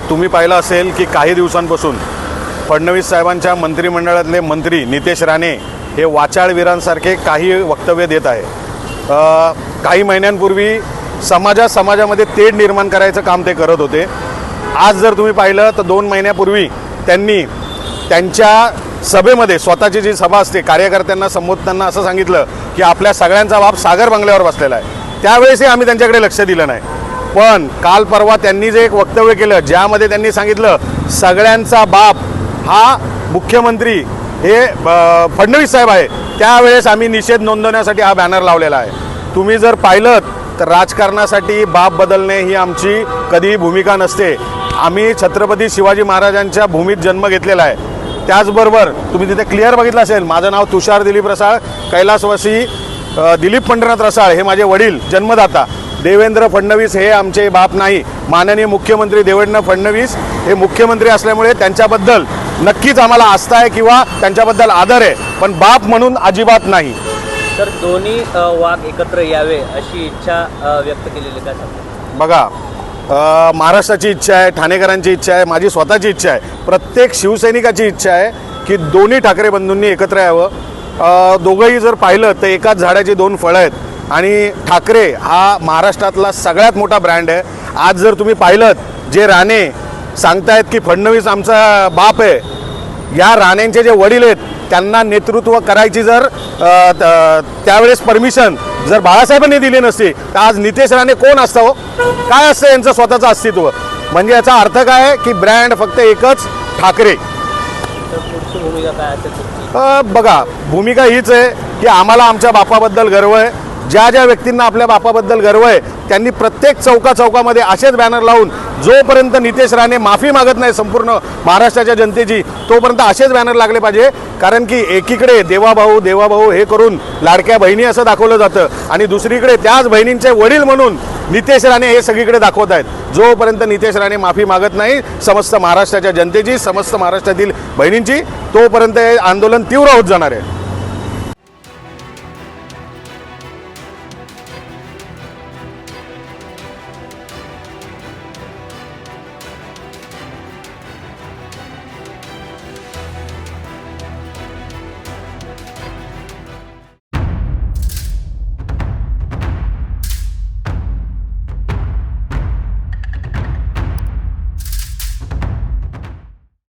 तुम्ही पाहिलं असेल की काही दिवसांपासून फडणवीस साहेबांच्या मंत्रिमंडळातले मंत्री नितेश राणे हे वाचाळवीरांसारखे काही वक्तव्य देत आहे। काही महिन्यांपूर्वी समाजामध्ये तेढ निर्माण करायचं काम ते करत होते। आज जर तुम्ही पाहिलं तर 2 महिन्यापूर्वी त्यांनी त्यांच्या सभेमध्ये स्वतःची जी सभा असते कार्यकर्त्यांना संबोधताना असं सांगितलं की आपल्या सगळ्यांचा बाप सागर बंगल्यावर बसलेला आहे। त्यावेळेसही आम्ही त्यांच्याकडे लक्ष दिलं नाही, पण काल परवा त्यांनी जे एक वक्तव्य केलं ज्यामध्ये त्यांनी सांगितलं सगळ्यांचा बाप हा मुख्यमंत्री हे फडणवीस साहेब आहे, त्यावेळेस आम्ही निषेध नोंदवण्यासाठी हा बॅनर लावलेला आहे। तुम्ही जर पाहिलं तर राजकारणासाठी बाप बदलणे ही आमची कधीही भूमिका नसते। आम्ही छत्रपती शिवाजी महाराजांच्या भूमीत जन्म घेतलेला आहे। त्याचबरोबर तुम्ही तिथे क्लिअर बघितलं असेल, माझं नाव तुषार दिलीप रसाळ, कैलासवासी दिलीप पंढरनाथ रसाळ हे माझे वडील जन्मदाता। देवेंद्र फडणवीस हे आमचे बाप नाही। माननीय मुख्यमंत्री देवेंद्र फडणवीस हे मुख्यमंत्री असल्यामुळे त्यांच्याबद्दल नक्कीच आम्हाला आस्था आहे किंवा त्यांच्याबद्दल आदर आहे, पण बाप म्हणून अजिबात नाही। तर दोन्ही वाघ एकत्र यावे अशी इच्छा व्यक्त केलेली का? बघा, महाराष्ट्राची इच्छा आहे, ठाणेकरांची इच्छा आहे, माझी स्वतःची इच्छा आहे, प्रत्येक शिवसैनिकाची इच्छा आहे की दोन्ही ठाकरे बंधूंनी एकत्र यावं। दोघंही जर पाहिलं तर एकाच झाडाची 2 फळं आहेत आणि ठाकरे हा महाराष्ट्रातला सगळ्यात मोठा ब्रँड आहे। आज जर तुम्ही पाहिलं जे राणे सांगतायत की फडणवीस आमचा बाप आहे, या राणेंचे जे वडील आहेत त्यांना नेतृत्व करायची जर त्यावेळेस परमिशन जर बाळासाहेबांनी दिली नसती तर आज नितेश राणे कोण असतं हो? काय असतं यांचं स्वतःचं अस्तित्व? म्हणजे याचा अर्थ काय आहे की ब्रँड फक्त एकच ठाकरे। पुढची भूमिका काय असेल? बघा, भूमिका हीच आहे की आम्हाला आमच्या बापाबद्दल गर्व आहे। ज्या व्यक्तींना आपल्या बापाबद्दल गर्व आहे त्यांनी प्रत्येक चौकामध्ये असेच बॅनर लावून जोपर्यंत नितेश राणे माफी मागत नाही संपूर्ण महाराष्ट्राच्या जनतेची तोपर्यंत असेच बॅनर लागले पाहिजे। कारण की एकीकडे देवाभाऊ हे करून लाडक्या बहिणी असं दाखवलं जातं आणि दुसरीकडे त्याच बहिणींचे वडील म्हणून नितेश राणे हे सगळीकडे दाखवत आहेत। जोपर्यंत नितेश राणे माफी मागत नाही समस्त महाराष्ट्राच्या जनतेची, समस्त महाराष्ट्रातील बहिणींची, तोपर्यंत हे आंदोलन तीव्र होत जाणार आहे।